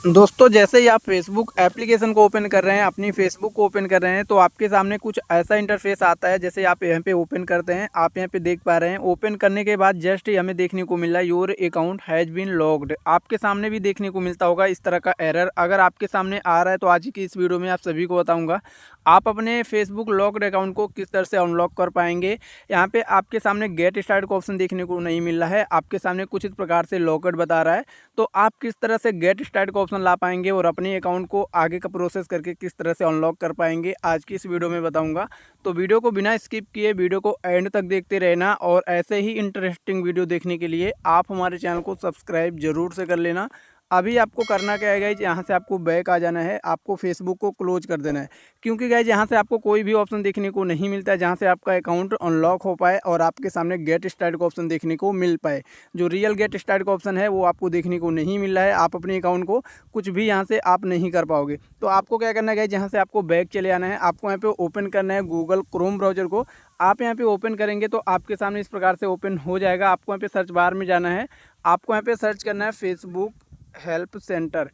दोस्तों जैसे ही आप फेसबुक एप्लीकेशन को ओपन कर रहे हैं, अपनी फेसबुक को ओपन कर रहे हैं, तो आपके सामने कुछ ऐसा इंटरफेस आता है। जैसे आप यहाँ पे ओपन करते हैं, आप यहाँ पे देख पा रहे हैं। ओपन करने के बाद जस्ट ही हमें देखने को मिल रहा है your account has been logged. आपके सामने भी देखने को मिलता होगा इस तरह का एरर। अगर आपके सामने आ रहा है तो आज की इस वीडियो में आप सभी को बताऊँगा आप अपने फेसबुक लॉक्ड अकाउंट को किस तरह से अनलॉक कर पाएंगे। यहाँ पे आपके सामने गेट स्टार्ट का ऑप्शन देखने को नहीं मिल रहा है, आपके सामने कुछ इस प्रकार से लॉकड बता रहा है। तो आप किस तरह से गेट स्टार्ट का ऑप्शन ला पाएंगे और अपने अकाउंट को आगे का प्रोसेस करके किस तरह से अनलॉक कर पाएंगे, आज की इस वीडियो में बताऊंगा। तो वीडियो को बिना स्किप किए वीडियो को एंड तक देखते रहना और ऐसे ही इंटरेस्टिंग वीडियो देखने के लिए आप हमारे चैनल को सब्सक्राइब जरूर से कर लेना। अभी आपको करना क्या है गाइज, यहाँ से आपको बैक आ जाना है, आपको फेसबुक को क्लोज कर देना है। क्योंकि गाइज यहाँ से आपको कोई भी ऑप्शन देखने को नहीं मिलता है जहाँ से आपका अकाउंट अनलॉक हो पाए और आपके सामने गेट स्टार्ट का ऑप्शन देखने को मिल पाए। जो रियल गेट स्टार्ट का ऑप्शन है वो आपको देखने को नहीं मिल रहा है। आप अपने अकाउंट को कुछ भी यहाँ से आप नहीं कर पाओगे। तो आपको क्या करना है गाइज, यहाँ से आपको बैक चले आना है। आपको यहाँ पे ओपन करना है गूगल क्रोम ब्राउजर को। आप यहाँ पे ओपन करेंगे तो आपके सामने इस प्रकार से ओपन हो जाएगा। आपको यहाँ पे सर्च बार में जाना है, आपको यहाँ पे सर्च करना है Facebook help centre.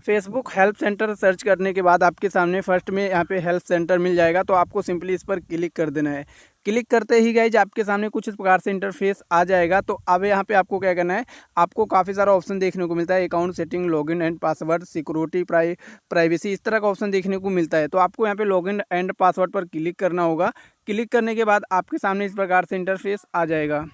Facebook help centre search करने के बाद आपके सामने फर्स्ट में यहाँ पे हेल्प सेंटर मिल जाएगा। तो आपको सिंपली इस पर क्लिक कर देना है। क्लिक करते ही गाइज आपके सामने कुछ इस प्रकार से इंटरफेस आ जाएगा। तो अब यहाँ पे आपको क्या करना है, आपको काफ़ी सारा ऑप्शन देखने को मिलता है, account setting, login and password, security, privacy, इस तरह का ऑप्शन देखने को मिलता है। तो आपको यहाँ पे लॉगिन एंड पासवर्ड पर क्लिक करना होगा। क्लिक करने के बाद आपके सामने इस प्रकार से इंटरफेस आ जाएगा।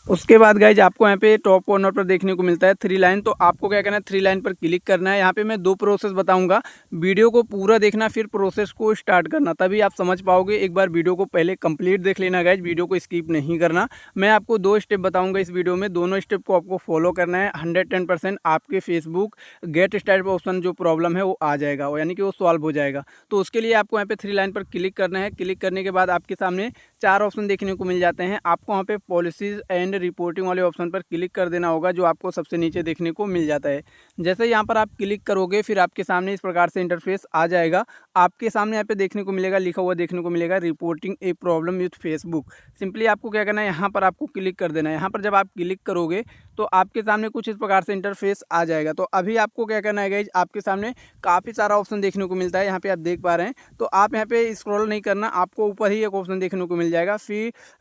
उसके बाद गाइज आपको यहाँ पे टॉप कॉर्नर पर देखने को मिलता है थ्री लाइन। तो आपको क्या करना है, थ्री लाइन पर क्लिक करना है। यहाँ पे मैं दो प्रोसेस बताऊंगा, वीडियो को पूरा देखना फिर प्रोसेस को स्टार्ट करना, तभी आप समझ पाओगे। एक बार वीडियो को पहले कंप्लीट देख लेना गाइज, वीडियो को स्किप नहीं करना। मैं आपको दो स्टेप बताऊँगा इस वीडियो में, दोनों स्टेप को आपको फॉलो करना है। 110% आपके फेसबुक गेट स्टार्ट ऑप्शन जो प्रॉब्लम है वो आ जाएगा, यानी कि वो सॉल्व हो जाएगा। तो उसके लिए आपको यहाँ पे थ्री लाइन पर क्लिक करना है। क्लिक करने के बाद आपके सामने चार ऑप्शन देखने को मिल जाते हैं। आपको वहाँ पे पॉलिसीज़ एंड रिपोर्टिंग वाले ऑप्शन पर क्लिक कर देना होगा, जो आपको सबसे नीचे देखने को मिल जाता है। जैसे यहाँ पर आप क्लिक करोगे फिर आपके सामने इस प्रकार से इंटरफेस आ जाएगा। आपके सामने यहाँ पे देखने को मिलेगा, लिखा हुआ देखने को मिलेगा reporting a problem with Facebook. Simply आपको क्या करना है, यहाँ पर आपको क्लिक कर देना है। यहाँ पर जब आप क्लिक करोगे तो आपके सामने कुछ इस प्रकार से इंटरफेस आ जाएगा। तो अभी आपको क्या करना है गाइज, आपके सामने काफ़ी सारा ऑप्शन देखने को मिलता है, यहाँ पे आप देख पा रहे हैं। तो आप यहाँ पे स्क्रॉल नहीं करना, आपको ऊपर ही एक ऑप्शन देखने को मिल जाएगा,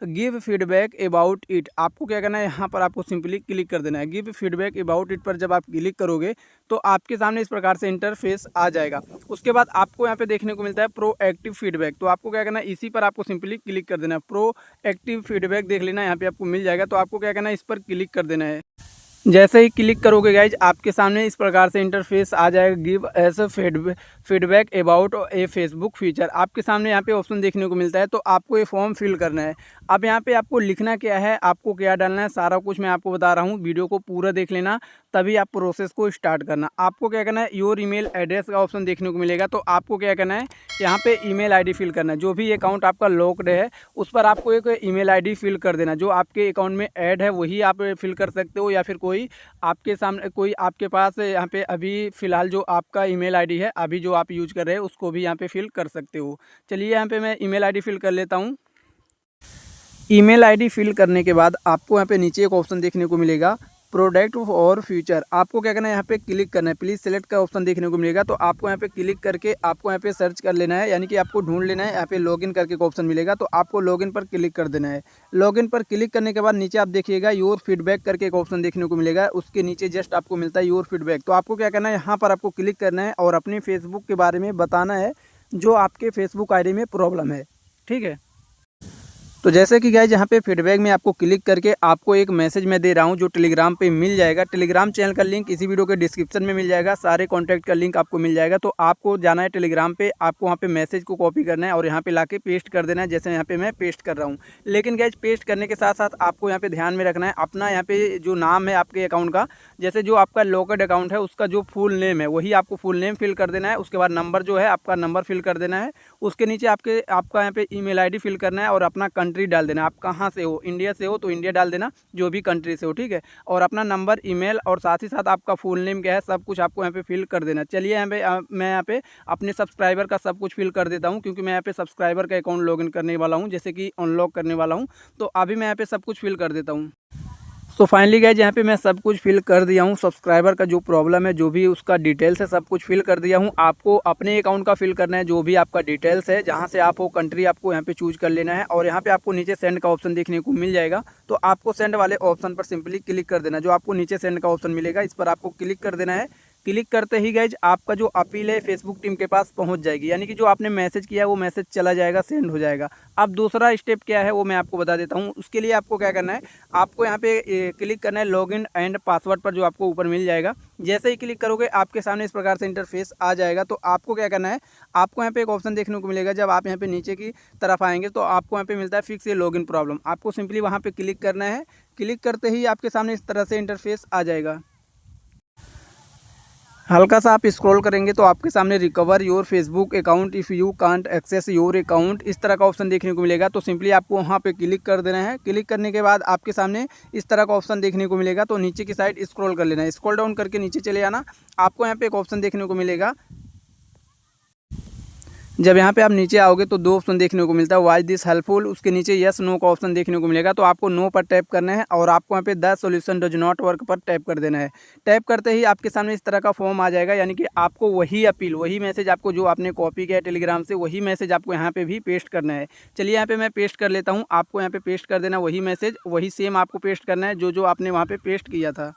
गिव फीडबैक अबाउट इट। आपको क्या करना है, यहाँ पर आपको सिंपली क्लिक कर देना है। गिव फीडबैक अबाउट इट पर जब आप क्लिक करोगे तो आपके सामने इस प्रकार से इंटरफेस आ जाएगा। उसके बाद आपको यहाँ पे देखने को मिलता है प्रो एक्टिव फीडबैक। तो आपको क्या करना है, इसी पर आपको सिंपली क्लिक कर देना है। प्रो एक्टिव फीडबैक देख लेना, यहाँ पे आपको मिल जाएगा। तो आपको क्या करना है, इस पर क्लिक कर देना है। जैसे ही क्लिक करोगे गाइज आपके सामने इस प्रकार से इंटरफेस आ जाएगा, give S feedback about A Facebook feature. आपके सामने यहाँ पे ऑप्शन देखने को मिलता है। तो आपको ये फॉर्म फिल करना है। अब यहाँ पे आपको लिखना क्या है, आपको क्या डालना है, सारा कुछ मैं आपको बता रहा हूँ। वीडियो को पूरा देख लेना तभी आप प्रोसेस को स्टार्ट करना। आपको क्या करना है, योर ईमेल एड्रेस का ऑप्शन देखने को मिलेगा। तो आपको क्या करना है, यहाँ पे ईमेल आईडी फिल करना है। जो भी अकाउंट आपका लॉक्ड है उस पर आपको एक ईमेल आईडी फिल कर देना। जो आपके अकाउंट में ऐड है वही आप फिल कर सकते हो, या फिर कोई आपके सामने कोई आपके पास यहाँ पे अभी फ़िलहाल जो आपका ईमेल आईडी है अभी जो आप यूज कर रहे हैं उसको भी यहाँ पे फिल कर सकते हो। चलिए यहाँ पे मैं ईमेल आईडी फिल कर लेता हूँ। ईमेल आईडी फिल करने के बाद आपको यहाँ पे नीचे एक ऑप्शन देखने को मिलेगा प्रोडक्ट और फ्यूचर। आपको क्या करना है, यहाँ पे क्लिक करना है। प्लीज़ सेलेक्ट का ऑप्शन देखने को मिलेगा। तो आपको यहाँ पे क्लिक करके आपको यहाँ पे सर्च कर लेना है, यानी कि आपको ढूंढ लेना है। यहाँ पे लॉगिन करके एक ऑप्शन मिलेगा, तो आपको लॉगिन पर क्लिक कर देना है। लॉगिन पर क्लिक करने के बाद नीचे आप देखिएगा योर फीडबैक करके एक ऑप्शन देखने को मिलेगा, उसके नीचे जस्ट आपको मिलता है योर फीडबैक। तो आपको क्या करना है, यहाँ पर आपको क्लिक करना है और अपने फेसबुक के बारे में बताना है जो आपके फेसबुक आई डी में प्रॉब्लम है। ठीक है। तो जैसे कि गाइज यहाँ पे फीडबैक में आपको क्लिक करके आपको एक मैसेज मैं दे रहा हूँ जो टेलीग्राम पे मिल जाएगा। टेलीग्राम चैनल का लिंक इसी वीडियो के डिस्क्रिप्शन में मिल जाएगा, सारे कॉन्टैक्ट का लिंक आपको मिल जाएगा। तो आपको जाना है टेलीग्राम पे, आपको वहाँ पे मैसेज को कॉपी करना है और यहाँ पे लाके पेस्ट कर देना है, जैसे यहाँ पे मैं पेस्ट कर रहा हूँ। लेकिन गाइज पेस्ट करने के साथ साथ आपको यहाँ पे ध्यान में रखना है अपना यहाँ पे जो नाम है आपके अकाउंट का, जैसे जो आपका लॉक्ड अकाउंट है उसका जो फुल नेम है वही आपको फुल नेम फिल कर देना है। उसके बाद नंबर जो है आपका नंबर फिल कर देना है। उसके नीचे आपका यहाँ पे ईमेल आईडी फिल करना है और अपना कंट्री डाल देना। आप कहाँ से हो, इंडिया से हो तो इंडिया डाल देना, जो भी कंट्री से हो। ठीक है। और अपना नंबर, ईमेल और साथ ही साथ आपका फुल नेम क्या है सब कुछ आपको यहाँ पे फिल कर देना। चलिए यहाँ पे मैं यहाँ पे अपने सब्सक्राइबर का सब कुछ फिल कर देता हूँ, क्योंकि मैं यहाँ पे सब्सक्राइबर का अकाउंट लॉगिन करने वाला हूँ, जैसे कि अनलॉक करने वाला हूँ। तो अभी मैं यहाँ पे सब कुछ फिल कर देता हूँ। सो फाइनली गाइज यहाँ पे मैं सब कुछ फिल कर दिया हूँ। सब्सक्राइबर का जो प्रॉब्लम है, जो भी उसका डिटेल्स है, सब कुछ फिल कर दिया हूँ। आपको अपने अकाउंट का फिल करना है, जो भी आपका डिटेल्स है, जहाँ से आप हो कंट्री आपको यहाँ पे चूज कर लेना है। और यहाँ पे आपको नीचे सेंड का ऑप्शन देखने को मिल जाएगा, तो आपको सेंड वाले ऑप्शन पर सिंपली क्लिक कर देना। जो आपको नीचे सेंड का ऑप्शन मिलेगा, इस पर आपको क्लिक कर देना है। क्लिक करते ही गाइज आपका जो अपील है फेसबुक टीम के पास पहुंच जाएगी, यानी कि जो आपने मैसेज किया वो मैसेज चला जाएगा, सेंड हो जाएगा। अब दूसरा स्टेप क्या है वो मैं आपको बता देता हूं। उसके लिए आपको क्या करना है, आपको यहाँ पे क्लिक करना है लॉगिन एंड पासवर्ड पर, जो आपको ऊपर मिल जाएगा। जैसे ही क्लिक करोगे आपके सामने इस प्रकार से इंटरफेस आ जाएगा। तो आपको क्या करना है, आपको यहाँ पे एक ऑप्शन देखने को मिलेगा। जब आप यहाँ पे नीचे की तरफ आएंगे तो आपको यहाँ पे मिलता है फिक्स ये लॉगिन प्रॉब्लम। आपको सिंपली वहाँ पे क्लिक करना है। क्लिक करते ही आपके सामने इस तरह से इंटरफेस आ जाएगा। हल्का सा आप स्क्रॉल करेंगे तो आपके सामने recover your Facebook account if you can't access your account, इस तरह का ऑप्शन देखने को मिलेगा। तो सिंपली आपको वहाँ पे क्लिक कर देना है। क्लिक करने के बाद आपके सामने इस तरह का ऑप्शन देखने को मिलेगा। तो नीचे की साइड स्क्रॉल कर लेना है, स्क्रॉल डाउन करके नीचे चले आना। आपको यहाँ पे एक ऑप्शन देखने को मिलेगा। जब यहाँ पे आप नीचे आओगे तो दो ऑप्शन देखने को मिलता है, वाई दिस हेल्पफुल, उसके नीचे यस नो का ऑप्शन देखने को मिलेगा। तो आपको नो पर टैप करना है और आपको यहाँ पे the solution does not work पर टैप कर देना है। टैप करते ही आपके सामने इस तरह का फॉर्म आ जाएगा, यानी कि आपको वही अपील, वही मैसेज आपको जो आपने कॉपी किया है टेलीग्राम से, वही मैसेज आपको यहाँ पे भी पेस्ट करना है। चलिए यहाँ पे मैं पेस्ट कर लेता हूँ। आपको यहाँ पे पेस्ट कर देना वही मैसेज, वही सेम आपको पेस्ट करना है जो आपने वहाँ पे पेस्ट किया था।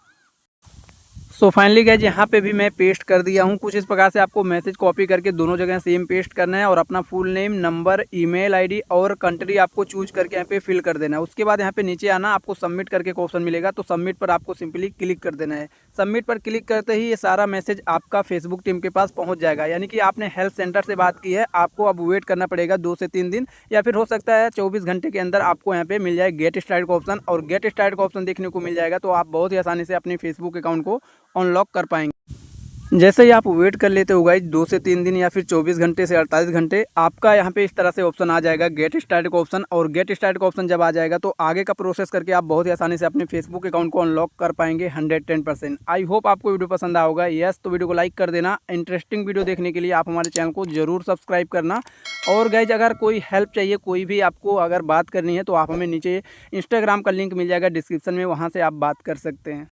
सो फाइनली गाइज यहाँ पे भी मैं पेस्ट कर दिया हूँ। कुछ इस प्रकार से आपको मैसेज कॉपी करके दोनों जगह सेम पेस्ट करना है और अपना full name, number, email ID और कंट्री आपको चूज करके यहाँ पे फिल कर देना है। उसके बाद यहाँ पे नीचे आना, आपको सबमिट करके एक ऑप्शन मिलेगा। तो सबमिट पर आपको सिंपली क्लिक कर देना है। सबमिट पर क्लिक करते ही ये सारा मैसेज आपका फेसबुक टीम के पास पहुँच जाएगा, यानी कि आपने हेल्प सेंटर से बात की है। आपको अब वेट करना पड़ेगा 2 से 3 दिन, या फिर हो सकता है 24 घंटे के अंदर आपको यहाँ पे मिल जाए गेट स्टार्ट का ऑप्शन। और गेट स्टार्ट का ऑप्शन देखने को मिल जाएगा तो आप बहुत ही आसानी से अपने फेसबुक अकाउंट को अनलॉक कर पाएंगे। जैसे ही आप वेट कर लेते हो गाइज 2 से 3 दिन या फिर 24 घंटे से 48 घंटे, आपका यहाँ पे इस तरह से ऑप्शन आ जाएगा गेट स्टार्ट का ऑप्शन। और गेट स्टार्ट का ऑप्शन जब आ जाएगा तो आगे का प्रोसेस करके आप बहुत ही आसानी से अपने फेसबुक अकाउंट को अनलॉक कर पाएंगे 110%। आई होप आपको वीडियो पसंद आया होगा। यस, तो वीडियो को लाइक कर देना। इंटरेस्टिंग वीडियो देखने के लिए आप हमारे चैनल को जरूर सब्सक्राइब करना। और गाइज अगर कोई हेल्प चाहिए, कोई भी आपको अगर बात करनी है, तो आप हमें नीचे इंस्टाग्राम का लिंक मिल जाएगा डिस्क्रिप्शन में, वहाँ से आप बात कर सकते हैं।